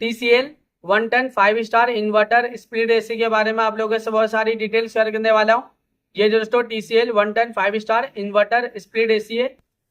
TCL 1 ton 5 star inverter split AC के बारे में आप लोगों से बहुत सारी डिटेल शेयर करने वाला हूँ। ये दोस्तों TCL 1 ton 5 star inverter split AC है।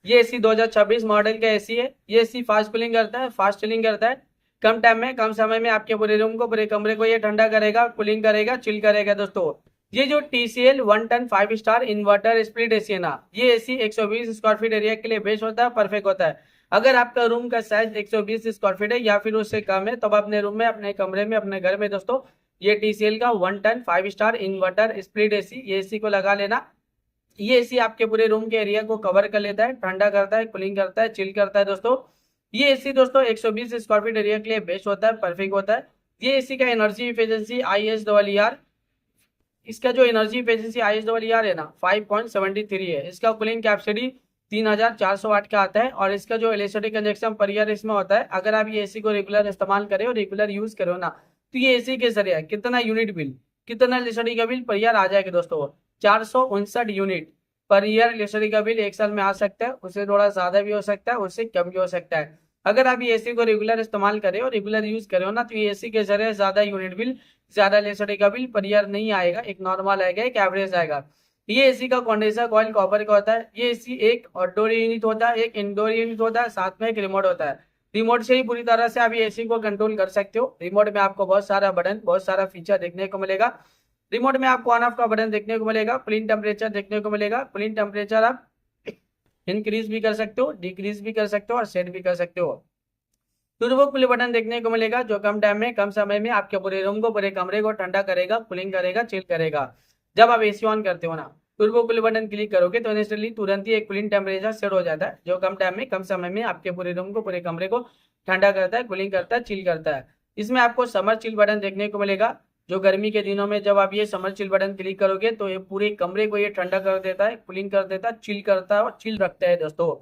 ये एसी 2026 मॉडल का एसी है। ये एसी फास्ट कूलिंग करता है, फास्ट चिलिंग करता है। कम टाइम में, कम समय में आपके पूरे रूम को, पूरे कमरे को ये ठंडा करेगा, कूलिंग करेगा, चिल करेगा। दोस्तों ये जो TCL 1 ton 5 star inverter split AC है ना, ये एसी 120 स्क्वायर फीट एरिया के लिए बेस्ट होता है, परफेक्ट होता है। अगर आपका रूम का साइज 120 स्क्वायर फीट है या फिर उससे कम है, तो आप अपने रूम में, अपने कमरे में, अपने घर में दोस्तों ये TCL का 1 ton 5 star inverter split AC, ये एसी को लगा लेना। ये एसी आपके पूरे रूम के एरिया को कवर कर लेता है, ठंडा करता है, कूलिंग करता है, चिल करता है। दोस्तों ये एसी दोस्तों 120 स्क्वायर फीट एरिया के लिए बेस्ट होता है, परफेक्ट होता है। ये एसी का एनर्जी इफिशिएंसी ISER, इसका जो एनर्जी इफिशिएंसी ISER है ना 5.73 है। इसका कूलिंग कैपेसिटी 3400 वाट का आता है और इसका जो इलेक्ट्रिसिटी कंजप्शन पर ईयर इसमें होता है, अगर आप ये एसी को रेगुलर इस्तेमाल करें और रेगुलर यूज करो ना, तो ये एसी के जरिए कितना यूनिट बिल, कितना इलेक्ट्रिसिटी का बिल पर ईयर आ जाएगा दोस्तों, 459 यूनिट पर ईयर इलेक्ट्रिसिटी का बिल एक साल में आ सकता है। उससे थोड़ा ज्यादा भी हो सकता है, उससे कम भी हो सकता है। अगर आप ये एसी को रेगुलर इस्तेमाल करें और रेगुलर यूज करें ना, तो ये एसी के जरिए ज्यादा यूनिट बिल, ज्यादा इलेक्ट्रिसिटी का बिल पर ईयर नहीं आएगा, एक नॉर्मल आएगा, एक एवरेज आएगा। ये एसी का कंडेंसर कॉइल कॉपर का होता है। ये एसी एक आउटडोर यूनिट होता है, एक इंडोर यूनिट होता है, साथ में एक रिमोट होता है। रिमोट से ही पूरी तरह से आप ये एसी को कंट्रोल कर सकते हो। रिमोट में आपको बहुत सारा बटन, बहुत सारा फीचर देखने को मिलेगा। रिमोट में आपको ऑन ऑफ का बटन देखने को मिलेगा, कूलिंग टेम्परेचर देखने को मिलेगा। कूलिंग टेम्परेचर आप इंक्रीज भी कर सकते हो, डिक्रीज भी कर सकते हो और सेट भी कर सकते हो। टर्बो कूल बटन देखने को मिलेगा, जो कम टाइम में, कम समय में आपके पूरे रूम को, पूरे कमरे को ठंडा करेगा, कूलिंग करेगा, चिल करेगा। जब आप एसी ऑन करते हो ना, टर्बो कूल बटन क्लिक करोगे तो इंस्टेंटली तुरंत ही एक कूलिंग टेम्परेचर सेट हो जाता है, जो कम टाइम में, कम समय में आपके पूरे रूम को, पूरे कमरे को ठंडा करता है, कूलिंग करता है, चिल करता है। इसमें आपको समर चिल बटन देखने को मिलेगा, जो गर्मी के दिनों में जब आप ये समर चिल बटन क्लिक करोगे तो ये पूरे कमरे को ये ठंडा कर देता है, कूलिंग कर देता है, चिल करता है और चिल रखता है। दोस्तों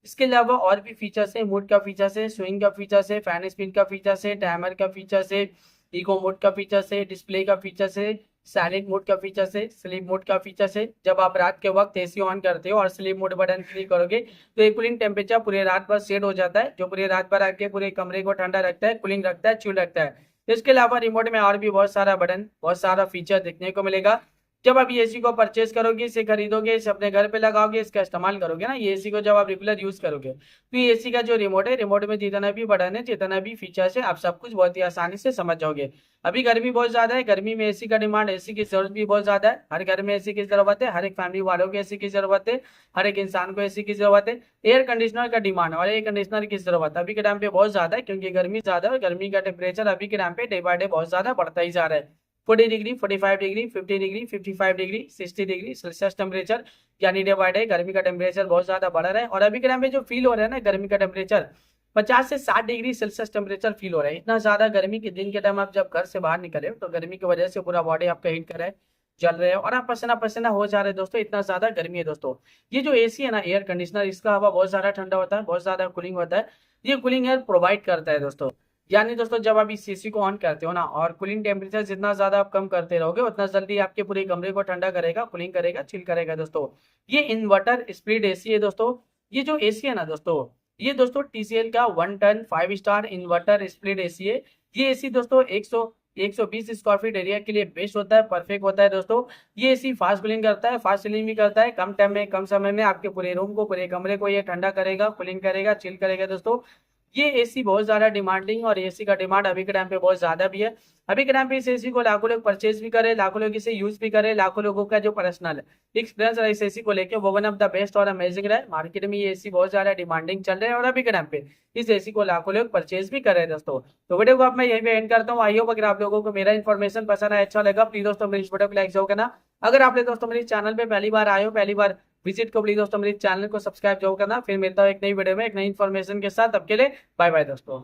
इसके अलावा और भी फीचर्स है, मूड का फीचर्स है, स्विंग का फीचर्स है, फैन स्पीड का फीचर्स है, टाइमर का फीचर्स है, इको मोड का फीचर्स है, डिस्प्ले का फीचर्स है, साइलेंट मोड का फीचर्स है, स्लीप मोड का फीचर्स है। जब आप रात के वक्त एसी ऑन करते हो और स्लीप मोड बटन क्लिक करोगे तो ये कूलिंग टेम्परेचर पूरे रात भर सेट हो जाता है, जो पूरे रात भर आके पूरे कमरे को ठंडा रखता है, कूलिंग रखता है, चिल रखता है। इसके अलावा रिमोट में और भी बहुत सारा बटन, बहुत सारा फीचर देखने को मिलेगा। जब आप ये एसी को परचेज करोगे, इसे खरीदोगे, इसे अपने घर पे लगाओगे, इसका इस्तेमाल करोगे ना, ये एसी को जब आप रेगुलर यूज करोगे, तो ये एसी का जो रिमोट है, रिमोट में जितना भी बटन है, जितना भी फीचर्स है, आप सब कुछ बहुत ही आसानी से समझ जाओगे। अभी गर्मी बहुत ज्यादा है, गर्मी में एसी का डिमांड, एसी की जरूरत भी बहुत ज्यादा है। हर घर में एसी की जरूरत है, हर एक फैमिली वालों को एसी की जरूरत है, हर एक इंसान को एसी की जरूरत है। एयर कंडीशनर का डिमांड और एयर कंडीशनर की जरूरत अभी के टाइम पे बहुत ज्यादा है, क्योंकि गर्मी ज्यादा है और गर्मी का टेम्परेचर अभी के टाइम पे डे बाय डे बहुत ज्यादा बढ़ता ही जा रहा है। 40 degree, 45 degree, 50 degree, 55 degree, 60 degree Celsius temperature, यानी डे बाय डे गर्मी का टेम्परेचर बहुत ज्यादा बढ़ रहा है। और अभी के टाइम पे जो फील हो रहा है ना, गर्मी का टेम्परेचर 50 से 60 डिग्री सेल्सियस टेम्परेचर फील हो रहा है। इतना ज्यादा गर्मी के दिन के टाइम आप जब घर से बाहर निकले तो गर्मी की वजह से पूरा बॉडी आपका हीट कर रहा है, जल रहे हो और आप पसीना पसीना हो जा रहे हैं। दोस्तों इतना ज्यादा गर्मी है। दोस्तों ये जो एसी है ना, एयर कंडीशनर, इसका हवा बहुत ज्यादा ठंडा होता है, बहुत ज्यादा कूलिंग होता है। ये कूलिंग एयर प्रोवाइड करता है दोस्तों। यानी दोस्तों जब आप इस एसी को ऑन करते हो ना, और कूलिंग टेम्परेचर जितना ज्यादा आप कम करते रहोगे, उतना जल्दी आपके पूरे कमरे को ठंडा करेगा, कूलिंग करेगा, चिल करेगा। दोस्तों ये इन्वर्टर स्प्लिट एसी है। दोस्तों ये जो एसी है ना दोस्तों, ये दोस्तों TCL का 1 ton 5 star inverter split AC है। ये एसी दोस्तों 120 स्क्वायर फीट एरिया के लिए बेस्ट होता है, परफेक्ट होता है। दोस्तों ये एसी फास्ट कूलिंग करता है, फास्ट चिलिंग भी करता है, कम टाइम में, कम समय में आपके पूरे रूम को, पूरे कमरे को ये ठंडा करेगा, कूलिंग करेगा, चिल करेगा। दोस्तों ये एसी बहुत ज्यादा डिमांडिंग, और एसी का डिमांड अभी के टाइम पे बहुत ज्यादा भी है। अभी के टाइम पे इस एसी को लाखों लोग परचेज भी करे, लाखों लोग इसे यूज भी करे, लाखों लोगों का जो पर्सनल एक्सपीरियंस रहा इस एसी को लेके वो वन ऑफ द बेस्ट और अमेजिंग रहा है। मार्केट में ये एसी बहुत ज्यादा डिमांडिंग चल रहा है और अभी के टाइम पे इस एसी को लाखों लोग परचेज भी कर रहे हैं। दोस्तों तो वीडियो को अब मैं यहीं पे एंड करता हूँ। आई होप अगर आप लोगों को मेरा इन्फॉर्मेशन पसंद आया, अच्छा लगा, प्लीज दोस्तों मेरी इस वीडियो को लाइक जरूर करना। अगर आपने दोस्तों मेरे चैनल पे पहली बार आए हो, पहली बार विजिट को, प्लीज दोस्तों मेरे चैनल को सब्सक्राइब जरूर करना। फिर मिलता हूँ एक नई वीडियो में एक नई इन्फॉर्मेशन के साथ। तब के लिए बाय बाय दोस्तों।